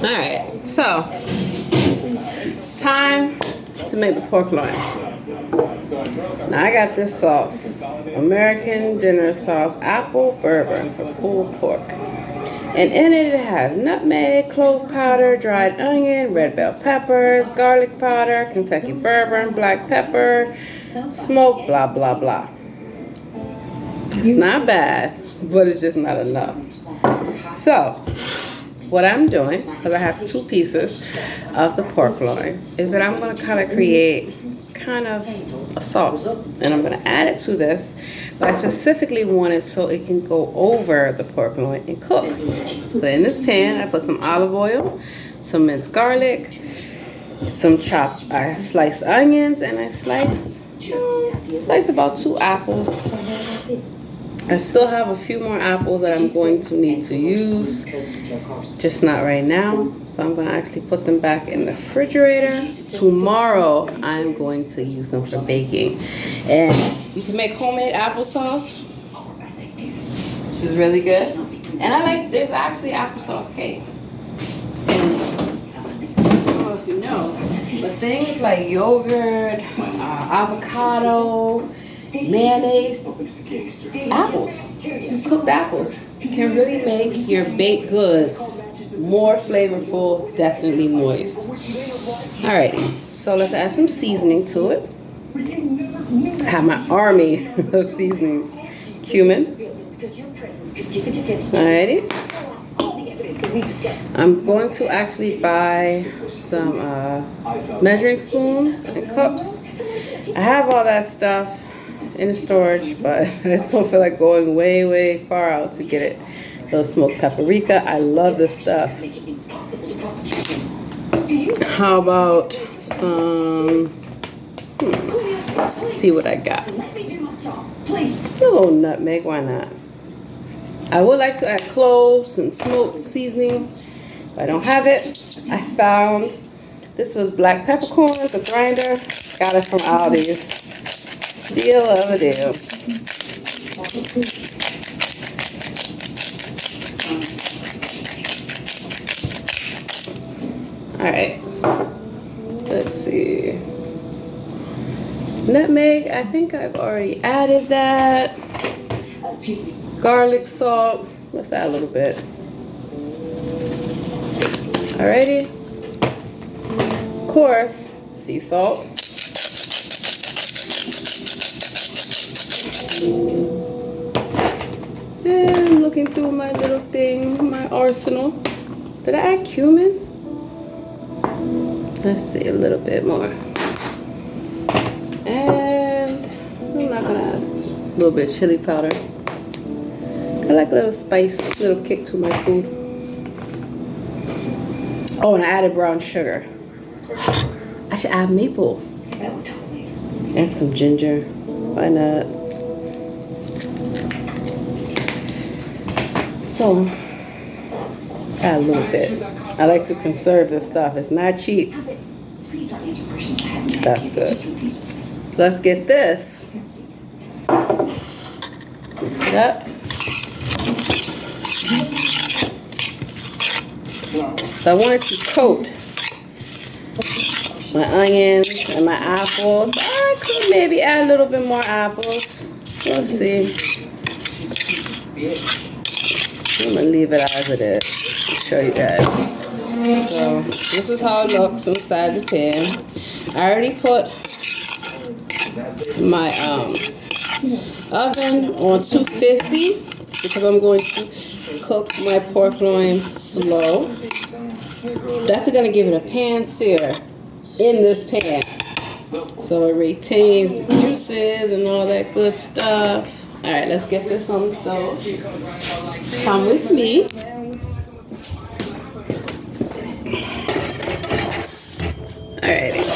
Alright, so it's time to make the pork loin. Now I got this sauce, American dinner sauce, apple bourbon for pulled pork. And in it has nutmeg, clove powder, dried onion, red bell peppers, garlic powder, Kentucky bourbon, black pepper, smoke, blah, blah, blah. It's not bad, but it's just not enough. So, what I'm doing, because I have 2 pieces of the pork loin, is that I'm going to kind of create kind of a sauce. And I'm going to add it to this, but I specifically want it so it can go over the pork loin and cook. So in this pan, I put some olive oil, some minced garlic, some chopped, I sliced onions, and I sliced about 2 apples. I still have a few more apples that I'm going to need to use, just not right now. So I'm going to actually put them back in the refrigerator. Tomorrow, I'm going to use them for baking. And you can make homemade applesauce, which is really good. And there's actually applesauce cake. And I don't know if you know, but things like yogurt, avocado, mayonnaise, apples, just cooked apples can really make your baked goods more flavorful, definitely moist. Alrighty, so let's add some seasoning to it. I have my army of seasonings. Cumin. Alrighty. I'm going to actually buy some measuring spoons and cups. I have all that stuff in the storage, but I just don't feel like going way far out to get it. A little smoked paprika. I love this stuff. How about some, let's see what I got. A little nutmeg, why not? I would like to add cloves and smoked seasoning, but I don't have it. I found, this was black peppercorns, a grinder. Got it from Aldi's. Deal of a deal. Alright. Let's see. Nutmeg, I think I've already added that. Garlic, salt. Let's add a little bit. Alrighty. Of course, sea salt. And looking through my little thing, my arsenal. Did I add cumin? Let's see, a little bit more. And I'm not gonna add a little bit of chili powder. I like a little spice, little kick to my food. Oh, and I added brown sugar. I should add maple. And some ginger. Why not? So, let's add a little bit. I like to conserve this stuff. It's not cheap. That's good. Let's get this. Mix it up. So I wanted to coat my onions and my apples. I could maybe add a little bit more apples. We'll see. I'm gonna leave it as it is. I'll show you guys. So this is how it looks inside the pan. I already put my oven on 250 because I'm going to cook my pork loin slow. Definitely gonna give it a pan sear in this pan so it retains the juices and all that good stuff. All right, let's get this on the stove. Come with me. Alrighty.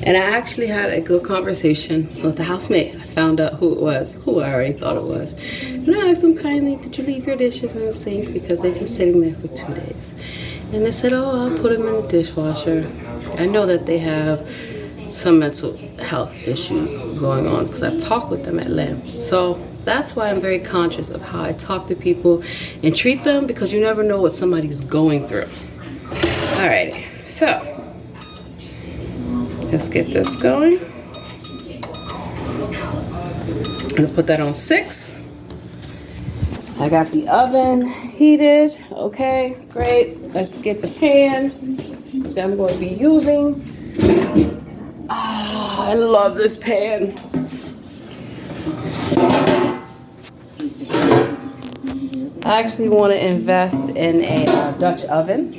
And I actually had a good conversation with the housemaid. I found out who it was, who I already thought it was. And I asked them kindly, did you leave your dishes in the sink? Because they've been sitting there for 2 days. And they said, oh, I'll put them in the dishwasher. I know that they have some mental health issues going on because I've talked with them at length. So That's why I'm very conscious of how I talk to people and treat them, because you never know what somebody's going through. Alrighty, so let's get this going. I'm gonna put that on 6. I got the oven heated. Okay, great. Let's get the pan that I'm going to be using. I love this pan. I actually want to invest in a Dutch oven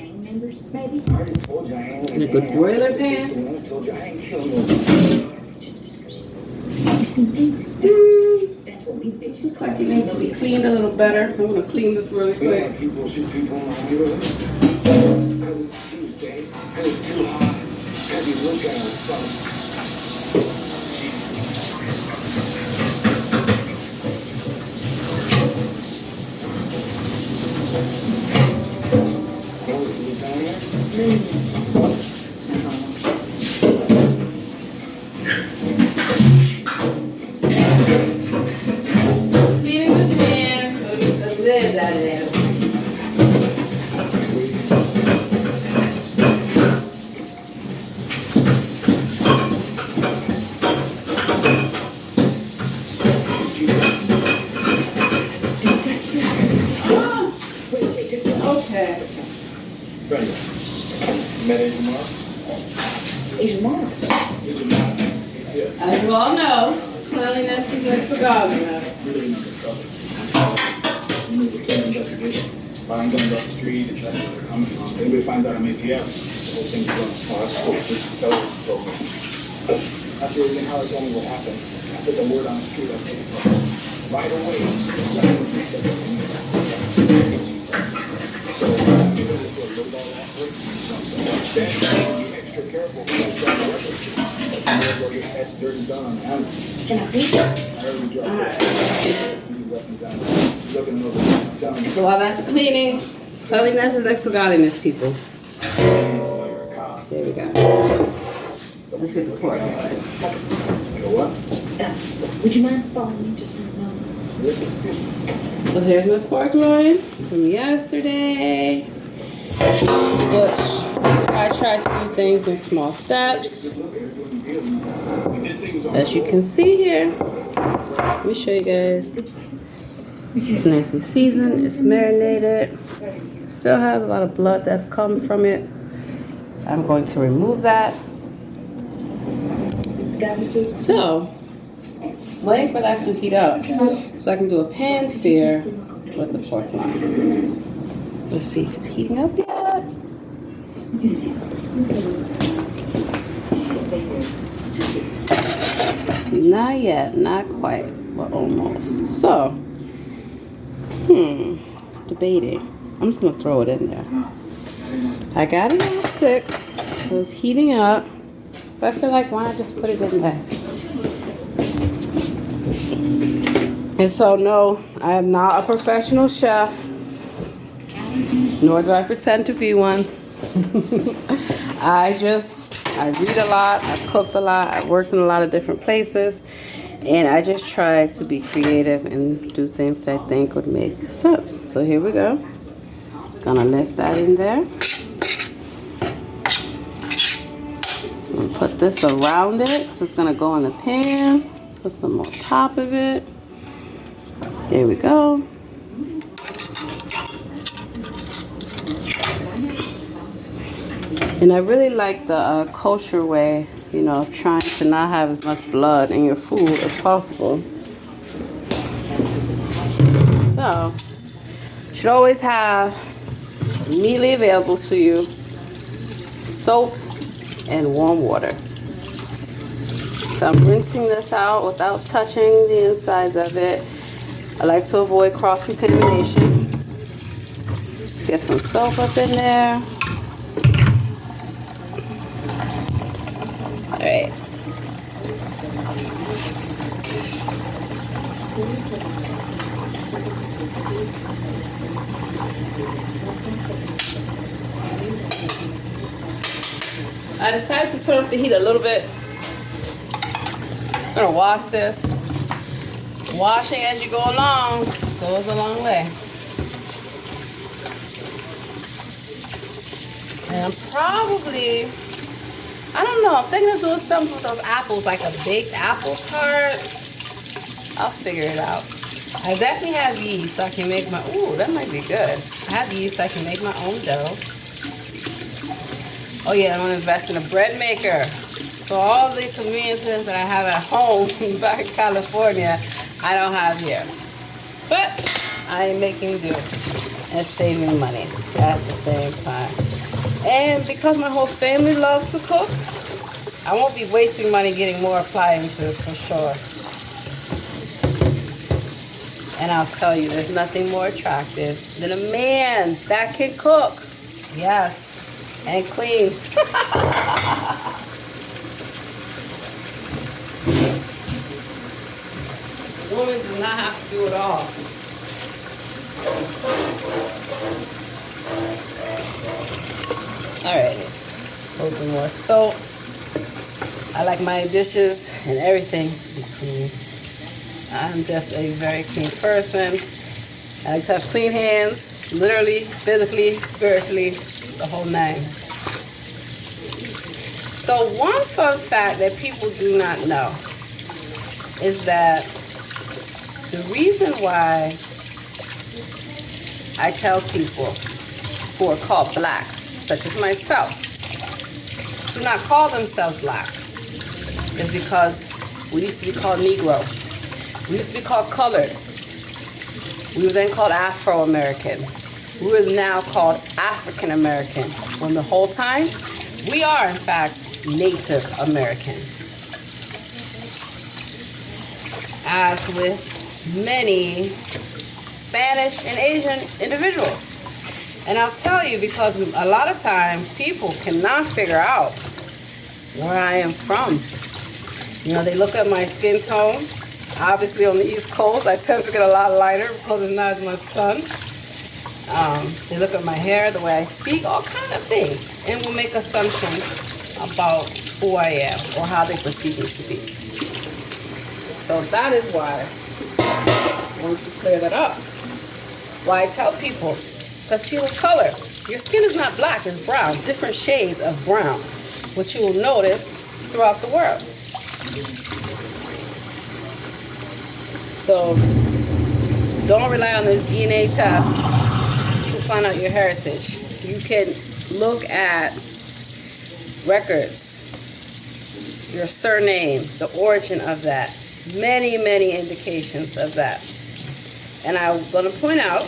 and a good broiler pan. Looks like it needs to be cleaned a little better, so I'm going to clean this really quick. As you all know, cleanliness is next to godliness. Finds them up the street, and that's where they're coming from. If anybody finds out I'm ATF, the whole thing's going to after everything, how it's only what happened. I put the word on the street, I take it right away. So, people just sort of load all that work. Then, be extra careful because your head's dirty done on the animal. Can I see? I heard we dropped weapons out. Looking over. So while that's cleaning, cleanliness is next to godliness, people. There we go. Let's get the pork. Would you mind following me just for a moment? So here's my pork loin from yesterday. Which I try to do things in small steps. As you can see here, let me show you guys. It's nicely seasoned, it's marinated. Still has a lot of blood that's come from it. I'm going to remove that. So, waiting for that to heat up so I can do a pan sear with the pork loin. Let's see if it's heating up yet. Not yet, not quite, but almost. So, debating. I'm just gonna throw it in there. I got it on 6, so it's heating up. But I feel like why not just put it in there? And so no, I am not a professional chef, nor do I pretend to be one. I read a lot, I've cooked a lot, I've worked in a lot of different places, and I just try to be creative and do things that I think would make sense. So here we go. Gonna lift that in there. And put this around it, because it's gonna go in the pan. Put some on top of it. There we go. And I really like the kosher way, you know, of trying to not have as much blood in your food as possible. So, you should always have immediately available to you soap and warm water. So I'm rinsing this out without touching the insides of it. I like to avoid cross-contamination. Get some soap up in there. All right. I decided to turn up the heat a little bit. I'm gonna wash this. Washing as you go along goes a long way. And I'm probably, I don't know, I'm thinking of doing something with those apples, like a baked apple tart. I'll figure it out. I definitely have yeast, so I can make my, ooh, that might be good. I have yeast, so I can make my own dough. Oh yeah, I'm gonna invest in a bread maker. So all the conveniences that I have at home back in California, I don't have here. But I am making do and saving money at the same time. And because my whole family loves to cook, I won't be wasting money getting more appliances for sure. And I'll tell you, there's nothing more attractive than a man that can cook. Yes, and clean. Women do not have to do it all. Alright, open more. So, I like my dishes and everything to be clean. I'm just a very clean person. I like to have clean hands, literally, physically, spiritually, the whole nine. So one fun fact that people do not know is that the reason why I tell people who are called black, such as myself, do not call themselves black is because we used to be called Negro. We used to be called colored. We were then called Afro-American. We were now called African American, when the whole time we are in fact Native American. As with many Spanish and Asian individuals. And I'll tell you, because a lot of times people cannot figure out where I am from. You know, they look at my skin tone. Obviously on the East Coast, I tend to get a lot lighter because there's not as much sun. They look at my hair, the way I speak, all kind of things, and will make assumptions about who I am or how they perceive me to be. So that is why I want to clear that up. Why I tell people, because people of color, your skin is not black, it's brown, different shades of brown, which you will notice throughout the world. So don't rely on this DNA test to find out your heritage. You can look at records, your surname, the origin of that, many indications of that. And I'm going to point out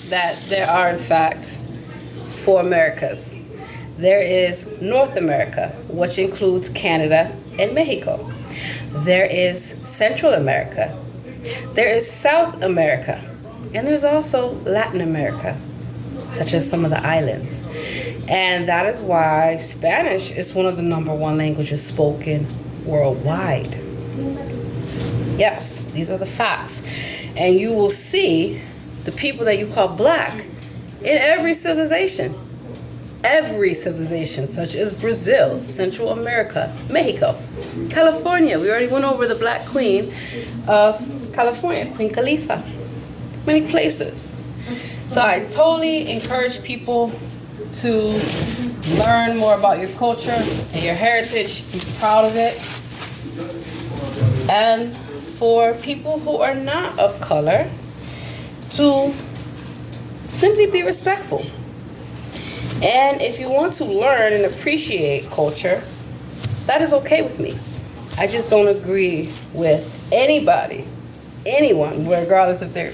that there are in fact 4 Americas. There is North America, which includes Canada and Mexico. There is Central America. There is South America. And there's also Latin America, such as some of the islands. And that is why Spanish is one of the #1 languages spoken worldwide. Yes, these are the facts. And you will see the people that you call black in every civilization. Every civilization, such as Brazil, Central America, Mexico, California. We already went over the Black Queen of California, Queen Khalifa. Many places. So I totally encourage people to learn more about your culture and your heritage. Be proud of it. And for people who are not of color, to simply be respectful. And if you want to learn and appreciate culture, that is okay with me. I just don't agree with anybody, anyone, regardless if they're,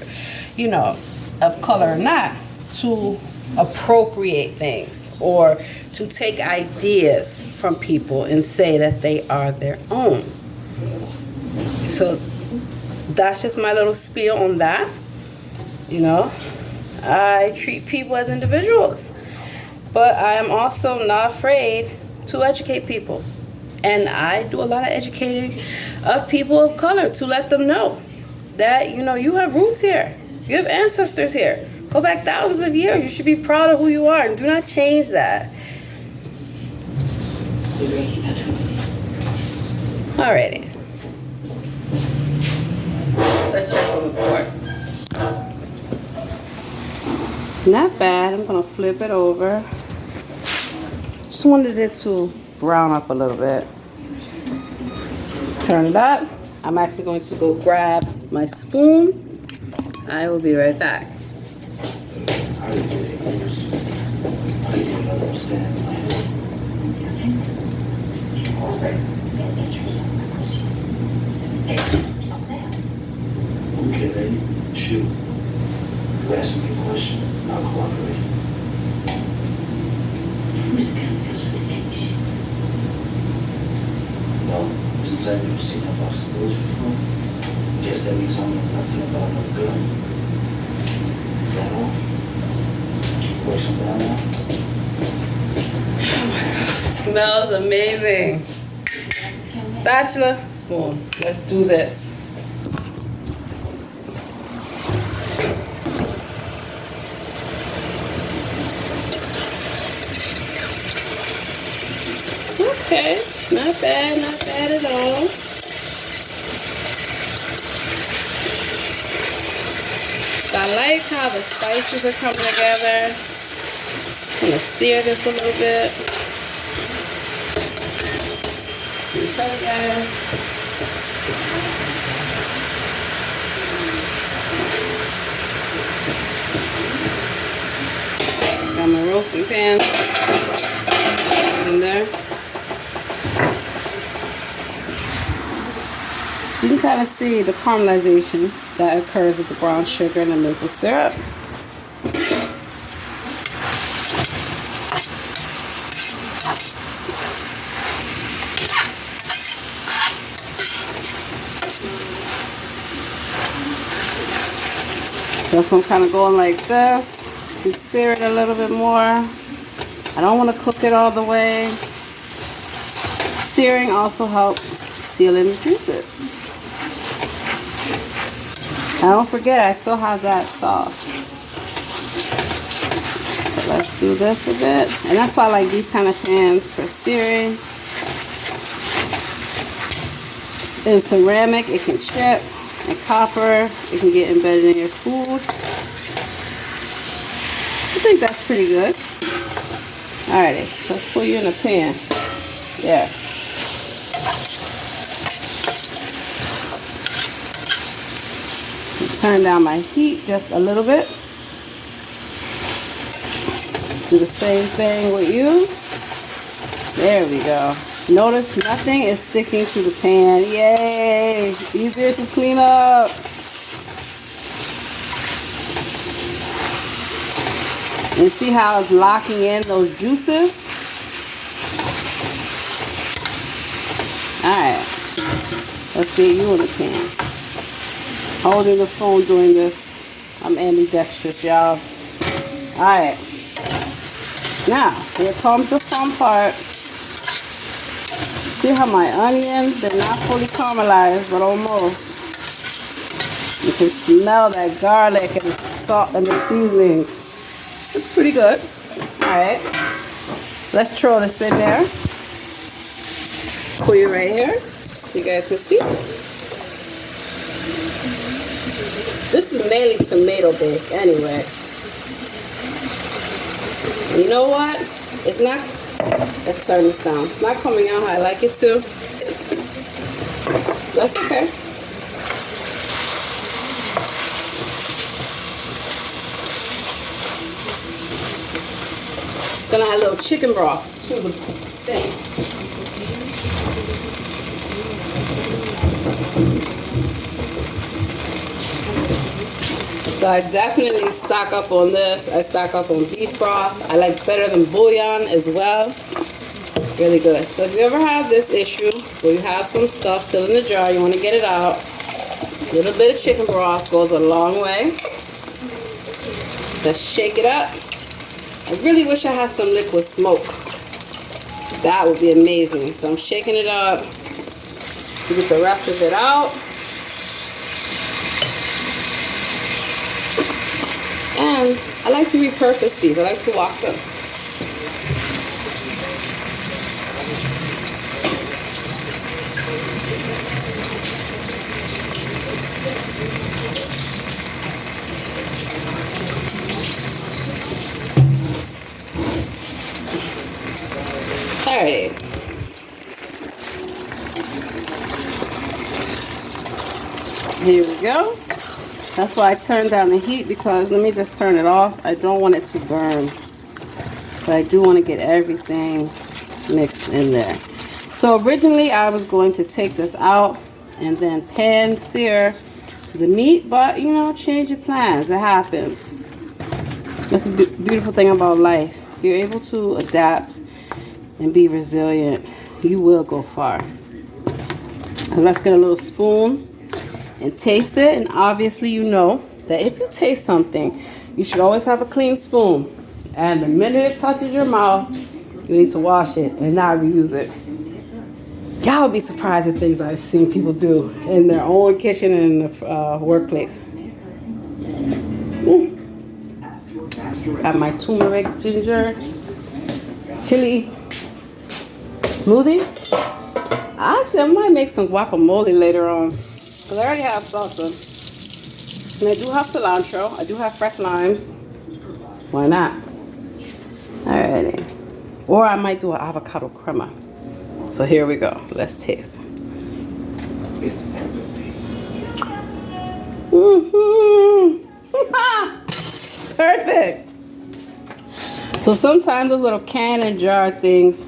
you know, of color or not, to appropriate things or to take ideas from people and say that they are their own. So that's just my little spiel on that. You know, I treat people as individuals, but I am also not afraid to educate people. And I do a lot of educating of people of color to let them know that, you know, you have roots here. You have ancestors here. Go back thousands of years. You should be proud of who you are and do not change that. Alrighty. Let's check on the pork. Not bad. I'm gonna flip it over. Just wanted it to brown up a little bit. Let's turn it up. I'm actually going to go grab my spoon. I will be right back. I didn't understand. Okay, lady, shoot. You asked me a question, I'll cooperate. Mr. Canfield for the same issue. No, since I've never seen that box of bullets before, guess that means I know nothing about no gun. That all? Work something out now? Smells amazing. Spatula, spoon. Let's do this. Okay, not bad at all. I like how the spices are coming together. I'm gonna sear this a little bit. Okay. Got my roasting pan in there. You can kind of see the caramelization that occurs with the brown sugar and the maple syrup. So I'm kind of going like this to sear it a little bit more. I don't want to cook it all the way. Searing also helps seal in the juices. And don't forget, I still have that sauce. So let's do this a bit. And that's why I like these kind of pans for searing. In ceramic, it can chip. And copper, it can get embedded in your food. I think that's pretty good. Alrighty, let's put you in a pan. There. Turn down my heat just a little bit. Do the same thing with you. There we go. Notice nothing is sticking to the pan. Yay! Easier to clean up. And see how it's locking in those juices? Alright. Let's get you in the pan. Holding the phone doing this. I'm ambidextrous, y'all. Alright. Now, here comes the fun part. See how my onions, they're not fully caramelized, but almost. You can smell that garlic and the salt and the seasonings. It's pretty good. Alright. Let's throw this in there. Put it right here so you guys can see. This is mainly tomato based anyway. You know what? It's not. Let's turn this down. It's not coming out how I like it to. That's okay. Gonna add a little chicken broth to the thing. So I definitely stock up on this. I stock up on beef broth. I like better than bouillon as well. Really good. So if you ever have this issue where you have some stuff still in the jar, you want to get it out, a little bit of chicken broth goes a long way. Let's shake it up. I really wish I had some liquid smoke. That would be amazing. So I'm shaking it up to get the rest of it out. And I like to repurpose these. I like to wash them. Alrighty. Here we go. That's why I turned down the heat, because let me just turn it off. I don't want it to burn, but I do want to get everything mixed in there. So originally I was going to take this out and then pan sear the meat, but you know, change your plans. It happens. That's a beautiful thing about life. If you're able to adapt and be resilient, you will go far. And let's get a little spoon and taste it. And obviously you know that if you taste something, you should always have a clean spoon. And the minute it touches your mouth, you need to wash it and not reuse it. Y'all would be surprised at things I've seen people do in their own kitchen and in the workplace. Got my turmeric, ginger, chili smoothie. Actually, I might make some guacamole later on, because I already have salsa. And I do have cilantro. I do have fresh limes. Why not? Alrighty. Or I might do an avocado crema. So here we go. Let's taste. It's empathy. Perfect. So sometimes those little can and jar things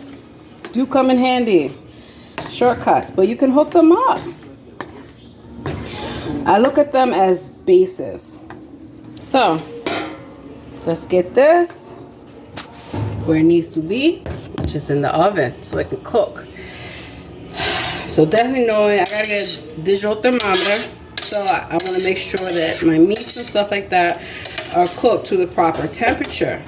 do come in handy. Shortcuts, but you can hook them up. I look at them as bases. So let's get this where it needs to be, which is in the oven, so it can cook. So definitely knowing I gotta get a digital thermometer, so I want to make sure that my meats and stuff like that are cooked to the proper temperature.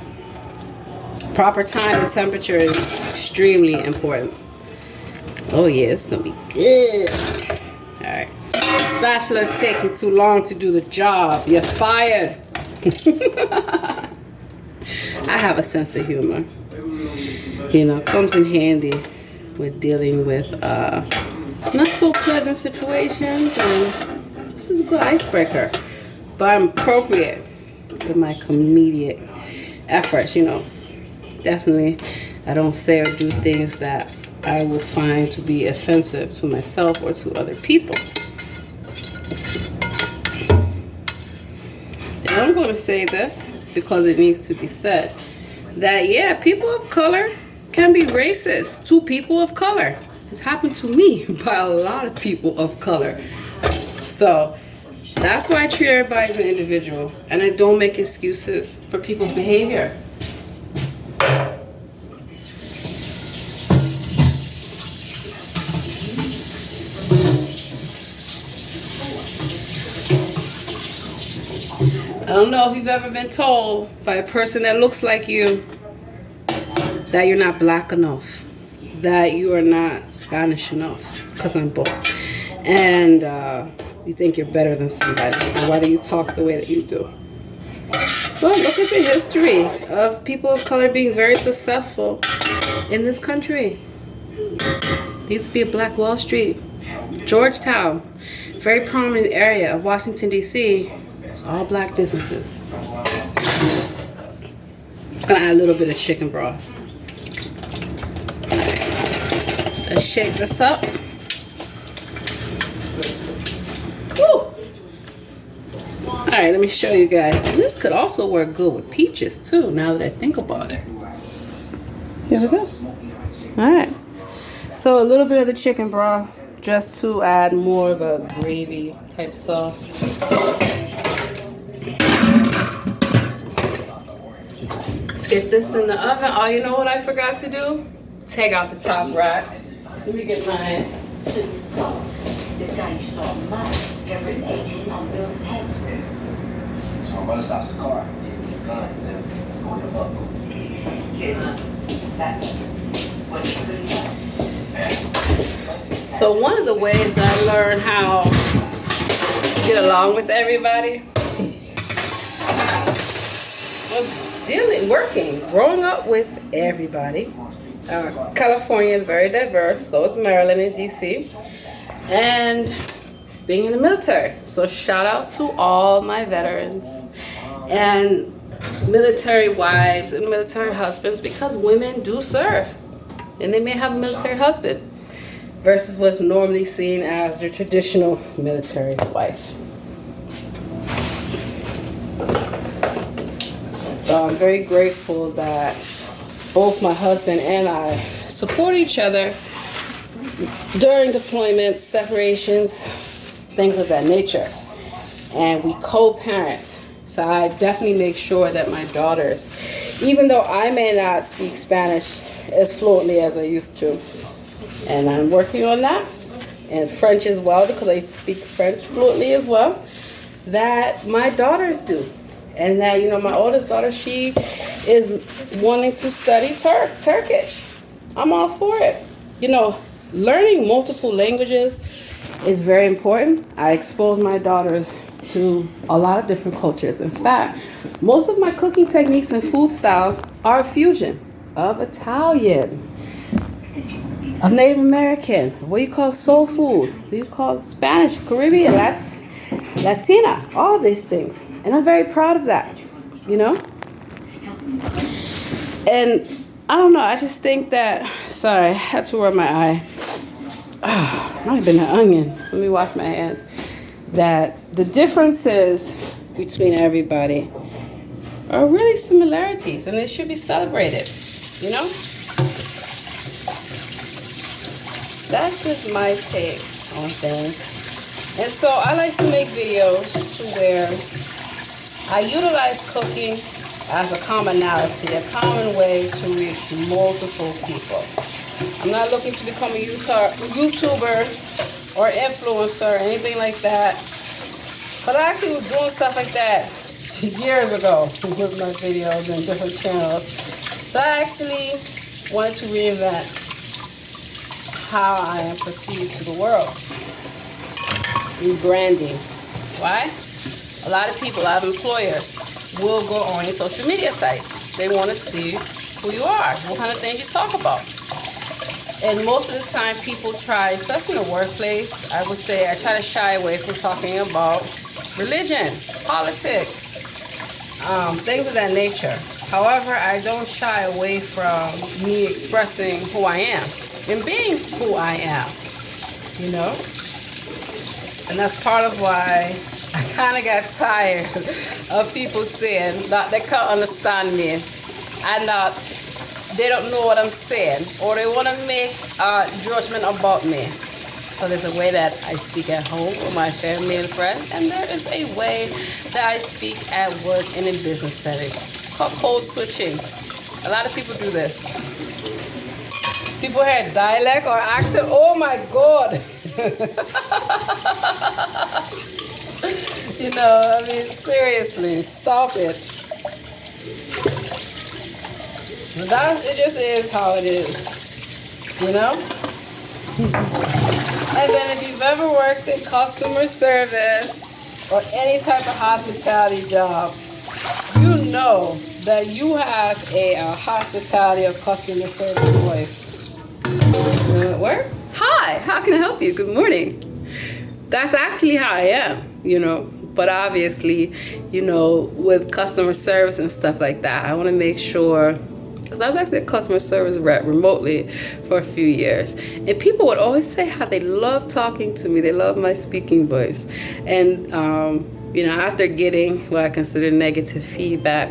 Proper time and temperature is extremely important. Oh yeah, it's gonna be good. All right, the spatula is taking too long to do the job. You're fired. I have a sense of humor. You know, comes in handy with dealing with not so pleasant situations, and this is a good icebreaker. But I'm appropriate with my comedic efforts, you know. Definitely, I don't say or do things that I will find to be offensive to myself or to other people. And I'm going to say this because it needs to be said, that yeah, people of color can be racist to people of color. It's happened to me by a lot of people of color. So that's why I treat everybody as an individual, and I don't make excuses for people's behavior. I don't know if you've ever been told by a person that looks like you that you're not black enough, that you are not Spanish enough, because I'm both, and you think you're better than somebody. Why do you talk the way that you do? Well, look at the history of people of color being very successful in this country. There used to be a Black Wall Street. Georgetown, very prominent area of Washington, D.C., it's all black businesses. I'm gonna add a little bit of chicken broth. Let's shake this up. Woo! Alright, let me show you guys. And this could also work good with peaches too, now that I think about it. Here we go. Alright. So a little bit of the chicken broth just to add more of a gravy type sauce. Get this in the oven. Oh, you know what I forgot to do? Take out the top rack. Let me get mine. So your thoughts, this guy you saw in the mud, ever written 18 on Bill's head. So my brother stops the car. His gun says, going above. Yeah, that was pretty bad. So one of the ways I learned how to get along with everybody was growing up with everybody. California is very diverse, so is Maryland and DC. And being in the military. So shout out to all my veterans and military wives and military husbands, because women do serve and they may have a military husband versus what's normally seen as their traditional military wife. So I'm very grateful that both my husband and I support each other during deployments, separations, things of that nature. And we co-parent. So I definitely make sure that my daughters, even though I may not speak Spanish as fluently as I used to, and I'm working on that, and French as well, because I speak French fluently as well, that my daughters do. And that, you know, my oldest daughter, she is wanting to study Turkish. I'm all for it. You know, learning multiple languages is very important. I expose my daughters to a lot of different cultures. In fact, most of my cooking techniques and food styles are a fusion of Italian, of Native American, what you call soul food, what you call Spanish, Caribbean, Latina, all these things. And I'm very proud of that, you know? And I don't know, I just think that, sorry, I had to rub my eye. Might have been an onion. Let me wash my hands. That the differences between everybody are really similarities, and they should be celebrated, you know? That's just my take on things. And so I like to make videos to where I utilize cooking as a commonality, a common way to reach multiple people. I'm not looking to become a YouTuber or influencer or anything like that. But I actually was doing stuff like that years ago with my videos and different channels. So I actually wanted to reinvent how I am perceived to the world. Rebranding. Why? A lot of people, a lot of employers will go on your social media sites. They want to see who you are, what kind of things you talk about. And most of the time people try, especially in the workplace, I would say I try to shy away from talking about religion, politics, things of that nature. However, I don't shy away from me expressing who I am and being who I am, you know? And that's part of why I kind of got tired of people saying that they can't understand me and that they don't know what I'm saying, or they want to make a judgment about me. So there's a way that I speak at home with my family and friends, and there is a way that I speak at work in a business setting. It's called code switching. A lot of people do this. People hear dialect or accent, oh my God. You know, I mean, seriously, stop it. It just is how it is, you know? And then if you've ever worked in customer service or any type of hospitality job, you know that you have a hospitality or customer service voice. Where? Hi, how can I help you? Good morning. That's actually how I am, you know? But obviously, you know, with customer service and stuff like that, I want to make sure, because I was actually a customer service rep remotely for a few years. And people would always say how they love talking to me. They love my speaking voice. And, you know, after getting what I consider negative feedback,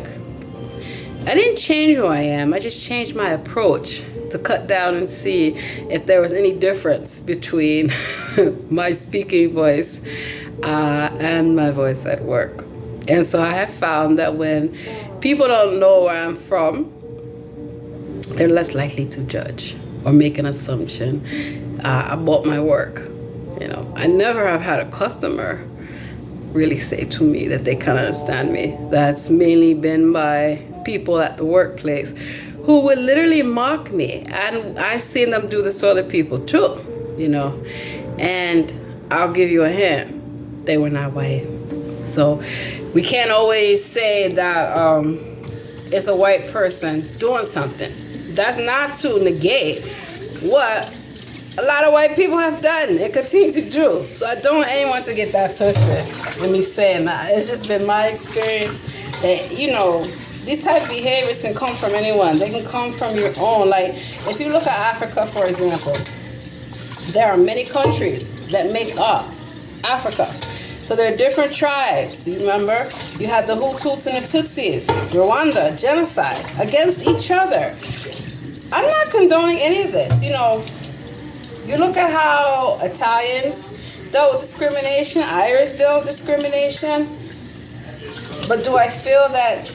I didn't change who I am. I just changed my approach to cut down and see if there was any difference between my speaking voice and my voice at work. And so I have found that when people don't know where I'm from, they're less likely to judge or make an assumption about my work. You know, I never have had a customer really say to me that they can't understand me. That's mainly been by people at the workplace who would literally mock me. And I've seen them do this to other people too, you know. And I'll give you a hint. They were not white. So we can't always say that it's a white person doing something. That's not to negate what a lot of white people have done and continue to do. So I don't want anyone to get that twisted with me saying that. It's just been my experience that, you know, these type of behaviors can come from anyone. They can come from your own. Like, if you look at Africa, for example, there are many countries that make up Africa. So there are different tribes. You remember? You had the Hutus and the Tutsis, Rwanda, genocide against each other. I'm not condoning any of this. You know, you look at how Italians dealt with discrimination, Irish dealt with discrimination. But do I feel that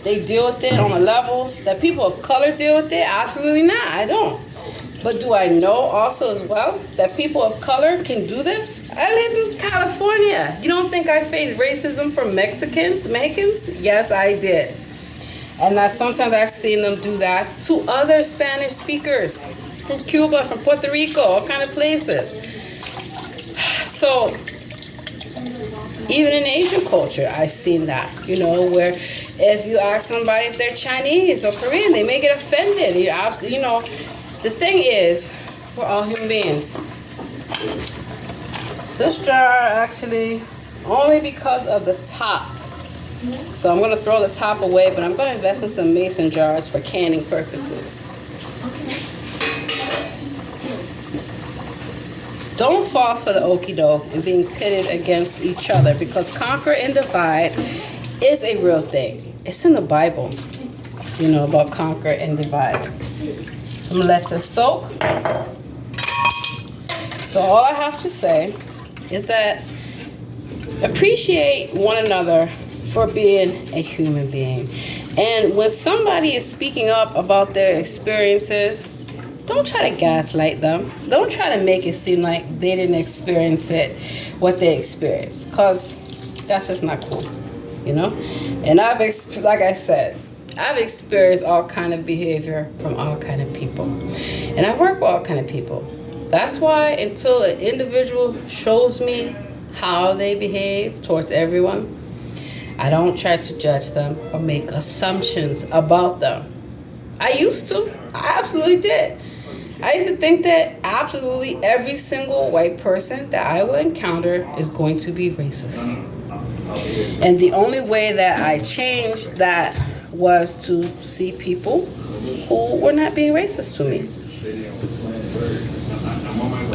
they deal with it on a level that people of color deal with it? Absolutely not. I don't. But do I know also as well that people of color can do this? I live in California. You don't think I faced racism from Mexicans? Yes, I did. And that sometimes I've seen them do that to other Spanish speakers from Cuba, from Puerto Rico, all kind of places. So even in Asian culture, I've seen that, you know, where if you ask somebody if they're Chinese or Korean, they may get offended. You know, the thing is, we're all human beings. This jar actually, only because of the top. So I'm going to throw the top away, but I'm going to invest in some mason jars for canning purposes. Don't fall for the okie doke and being pitted against each other, because conquer and divide is a real thing. It's in the Bible, you know, about conquer and divide. I'm gonna let this soak. So all I have to say is that appreciate one another for being a human being. And when somebody is speaking up about their experiences, don't try to gaslight them. Don't try to make it seem like they didn't experience it, what they experienced, because that's just not cool, you know? And like I said, I've experienced all kind of behavior from all kind of people. And I've worked with all kind of people. That's why until an individual shows me how they behave towards everyone, I don't try to judge them or make assumptions about them. I used to. I absolutely did. I used to think that absolutely every single white person that I will encounter is going to be racist. And the only way that I changed that was to see people who were not being racist to me.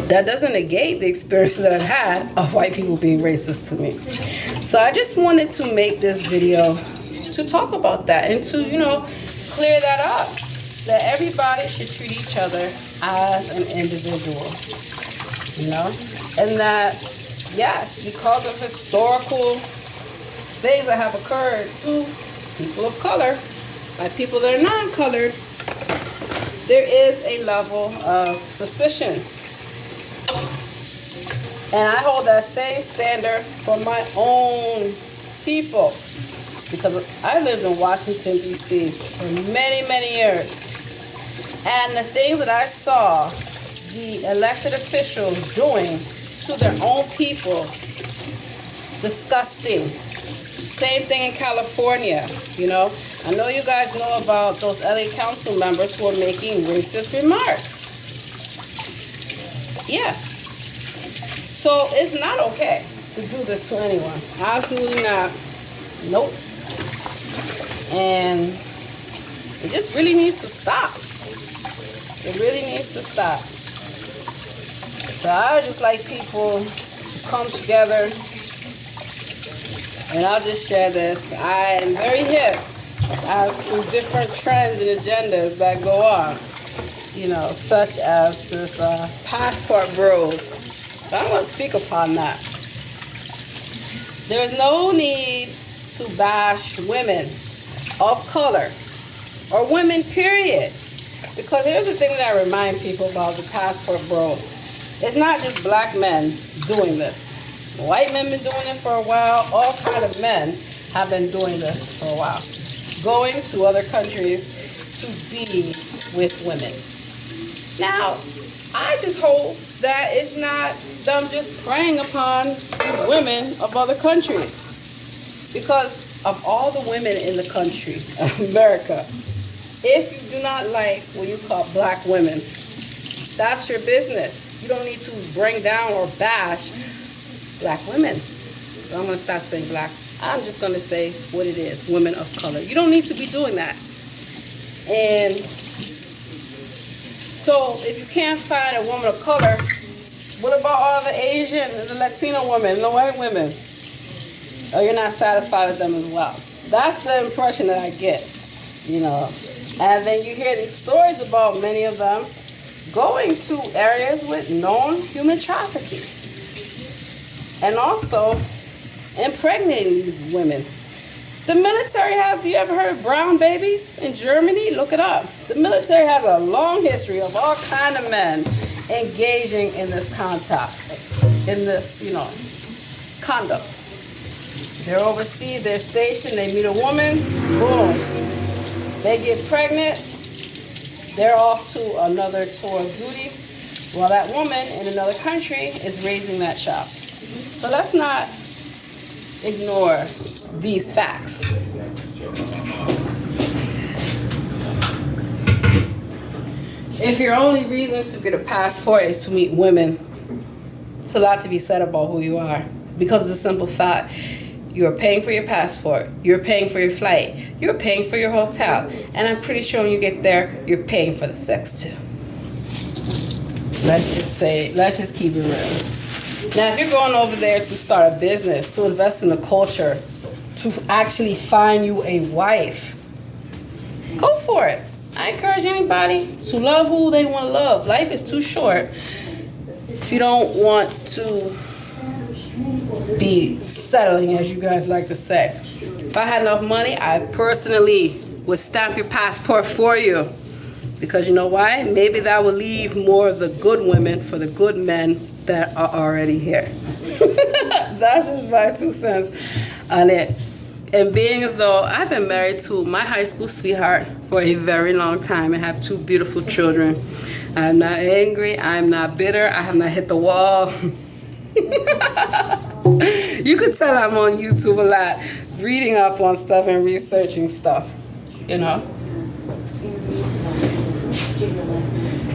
That doesn't negate the experience that I've had of white people being racist to me. So I just wanted to make this video to talk about that and to, you know, clear that up. That everybody should treat each other as an individual, you know? And that, yes, because of historical things that have occurred to people of color, by people that are non-colored, there is a level of suspicion. And I hold that same standard for my own people, because I lived in Washington, D.C. for many, many years. And the things that I saw the elected officials doing to their own people, disgusting. Same thing in California, you know. I know you guys know about those LA council members who are making racist remarks. Yeah. So it's not okay to do this to anyone. Absolutely not. Nope. And it just really needs to stop. It really needs to stop. So I would just like people to come together. And I'll just share this. I am very hip as to different trends and agendas that go on. You know, such as this passport bros. So I'm going to speak upon that. There's no need to bash women of color or women, period. Because here's the thing that I remind people about the passport bros. It's not just black men doing this. White men been doing it for a while. All kind of men have been doing this for a while. Going to other countries to be with women. Now, I just hope that it's not them just preying upon women of other countries. Because of all the women in the country, America, if you do not like what you call black women, That's your business. You don't need to bring down or bash black women. So I'm going to stop saying black. I'm just going to say what it is, women of color. You don't need to be doing that. And so if you can't find a woman of color, what about all the Asian, the Latino women, the white women? Or you're not satisfied with them as well? That's the impression that I get, you know. And then you hear these stories about many of them going to areas with known human trafficking. And also impregnating these women. The military has, you ever heard of brown babies in Germany? Look it up. The military has a long history of all kind of men engaging in this contact, in this, you know, conduct. They're overseas, they're stationed, they meet a woman, boom. They get pregnant, they're off to another tour of duty, while that woman in another country is raising that child. So let's not ignore these facts. If your only reason to get a passport is to meet women, it's a lot to be said about who you are. Because of the simple fact, you're paying for your passport, you're paying for your flight, you're paying for your hotel, and I'm pretty sure when you get there, you're paying for the sex too. Let's just keep it real. Now, if you're going over there to start a business, to invest in the culture, to actually find you a wife, go for it. I encourage anybody to love who they want to love. Life is too short if you don't want to be settling, as you guys like to say. If I had enough money, I personally would stamp your passport for you. Because you know why? Maybe that will leave more of the good women for the good men that are already here. That's just my 2 cents on it. And being as though I've been married to my high school sweetheart for a very long time and have 2 beautiful children. I'm not angry. I'm not bitter. I have not hit the wall. You could tell I'm on YouTube a lot, reading up on stuff and researching stuff, you know.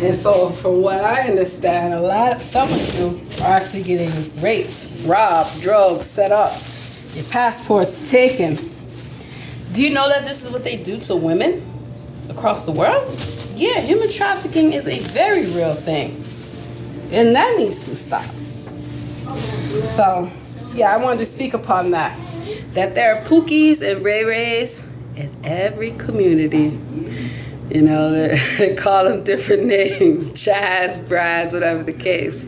And so from what I understand, some of you are actually getting raped, robbed, drugged, set up, your passports taken. Do you know that this is what they do to women across the world? Yeah, human trafficking is a very real thing. And that needs to stop. So, yeah, I wanted to speak upon that. That there are Pookies and Ray Rays in every community. You know, they call them different names, Chaz, Brad, whatever the case.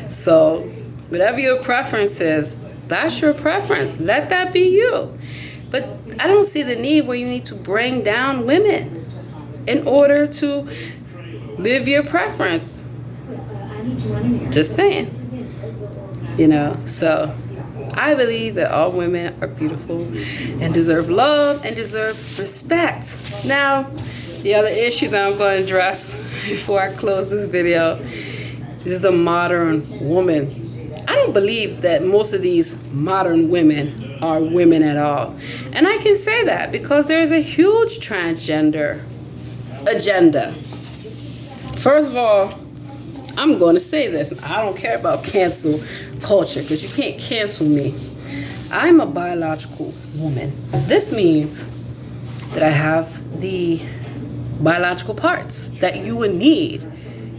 So, whatever your preference is, that's your preference. Let that be you. But I don't see the need where you need to bring down women in order to live your preference. Just saying. You know, so I believe that all women are beautiful and deserve love and deserve respect. Now, the other issue that I'm going to address before I close this video is the modern woman. I don't believe that most of these modern women are women at all. And I can say that because there's a huge transgender agenda. First of all, I'm going to say this. I don't care about cancel culture because you can't cancel me. I'm a biological woman. This means that I have the biological parts that you would need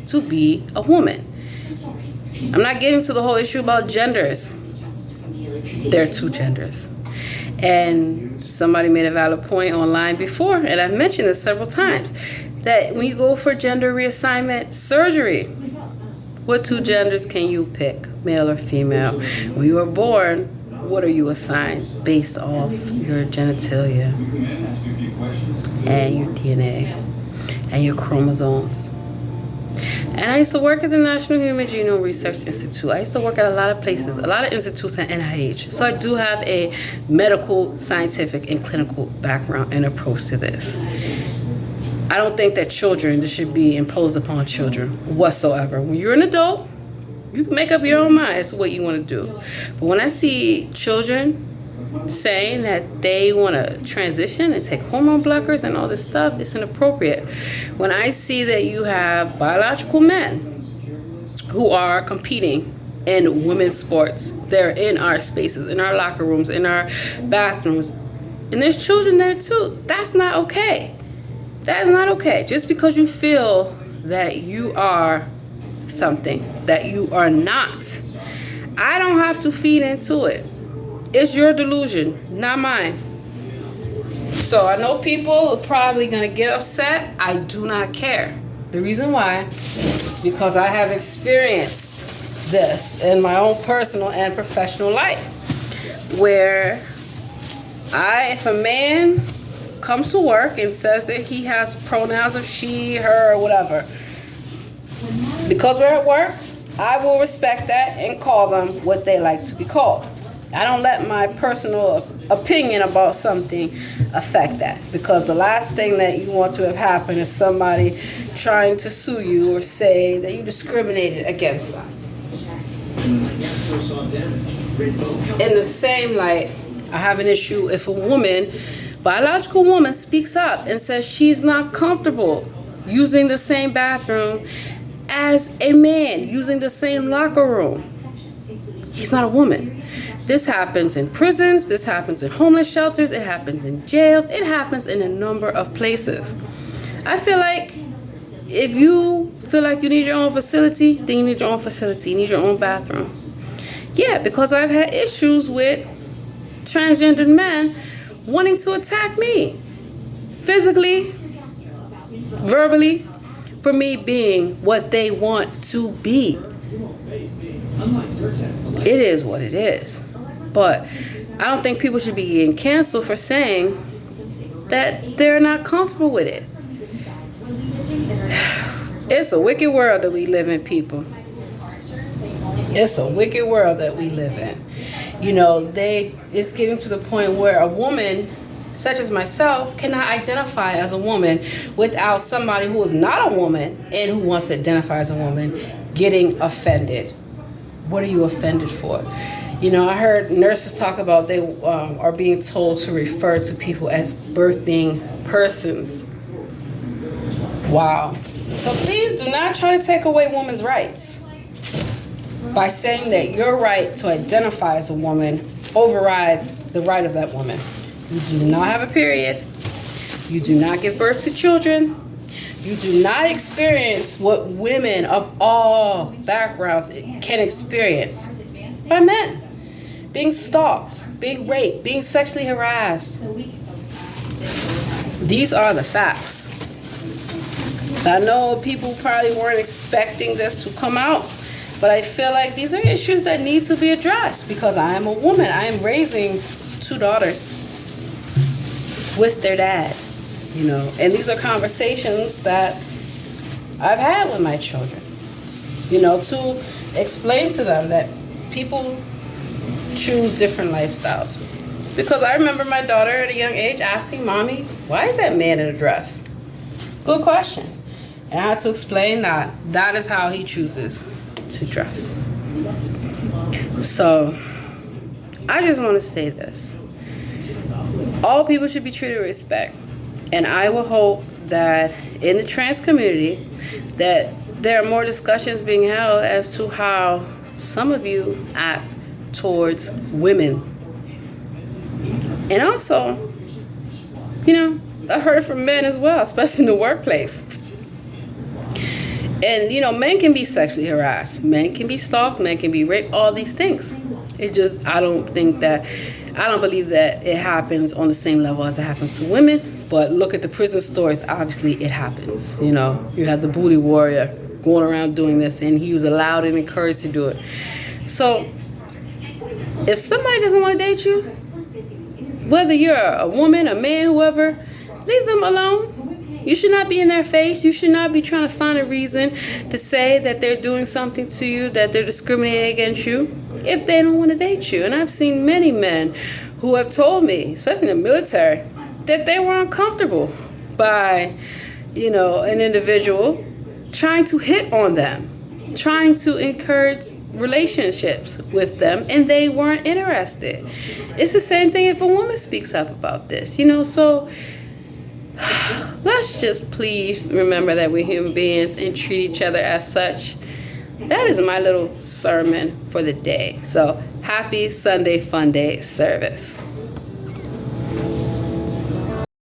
to be a woman. I'm not getting to the whole issue about genders. There are 2 genders. And somebody made a valid point online before, and I've mentioned this several times, that when you go for gender reassignment surgery, what 2 genders can you pick, male or female? When you are born, what are you assigned based off your genitalia and your DNA and your chromosomes? And I used to work at the National Human Genome Research Institute. I used to work at a lot of places, a lot of institutes at NIH. So I do have a medical, scientific, and clinical background and approach to this. I don't think that this should be imposed upon children whatsoever. When you're an adult, you can make up your own mind as to what you want to do. But when I see children saying that they want to transition and take hormone blockers and all this stuff, it's inappropriate. When I see that you have biological men who are competing in women's sports, they're in our spaces, in our locker rooms, in our bathrooms, and there's children there too. That's not okay. That is not okay. Just because you feel that you are something that you are not, I don't have to feed into it. It's your delusion, not mine. So I know people are probably going to get upset. I do not care. The reason why is because I have experienced this in my own personal and professional life, where if a man comes to work and says that he has pronouns of she, her, or whatever, because we're at work, I will respect that and call them what they like to be called. I don't let my personal opinion about something affect that, because the last thing that you want to have happen is somebody trying to sue you or say that you discriminated against them. In the same light, I have an issue if a woman, biological woman, speaks up and says she's not comfortable using the same bathroom as a man, using the same locker room. He's not a woman. This happens in prisons, this happens in homeless shelters, it happens in jails, it happens in a number of places. I feel like if you feel like you need your own facility, then you need your own facility, you need your own bathroom. Yeah, because I've had issues with transgendered men wanting to attack me physically, verbally, for me being what they want to be. It is what it is. But I don't think people should be getting canceled for saying that they're not comfortable with it. It's a wicked world that we live in, people. It's a wicked world that we live in. You know, it's getting to the point where a woman such as myself cannot identify as a woman without somebody who is not a woman and who wants to identify as a woman getting offended. What are you offended for? You know, I heard nurses talk about they are being told to refer to people as birthing persons. Wow. So please do not try to take away women's rights by saying that your right to identify as a woman overrides the right of that woman. You do not have a period. You do not give birth to children. You do not experience what women of all backgrounds can experience by men. Being stalked, being raped, being sexually harassed. These are the facts. So I know people probably weren't expecting this to come out, but I feel like these are issues that need to be addressed because I am a woman. I am raising 2 daughters with their dad, you know, and these are conversations that I've had with my children, you know, to explain to them that people choose different lifestyles. Because I remember my daughter at a young age asking mommy, why is that man in a dress? Good question. And I had to explain that that is how he chooses to dress. So I just want to say this. All people should be treated with respect. And I will hope that in the trans community that there are more discussions being held as to how some of you act towards women. And also, you know, I heard it from men as well, especially in the workplace. And, you know, men can be sexually harassed. Men can be stalked. Men can be raped. All these things. I don't believe that it happens on the same level as it happens to women. But look at the prison stories. Obviously, it happens. You know, you have the booty warrior going around doing this, and he was allowed and encouraged to do it. So, if somebody doesn't want to date you, whether you're a woman, a man, whoever, leave them alone. You should not be in their face. You should not be trying to find a reason to say that they're doing something to you, that they're discriminating against you, if they don't want to date you. And I've seen many men who have told me, especially in the military, that they were uncomfortable by, you know, an individual trying to hit on them. trying to encourage relationships with them, and they weren't interested. It's the same thing if a woman speaks up about this, you know. So let's just please remember that we're human beings and treat each other as such. That is my little sermon for the day. So happy Sunday Fun Day service.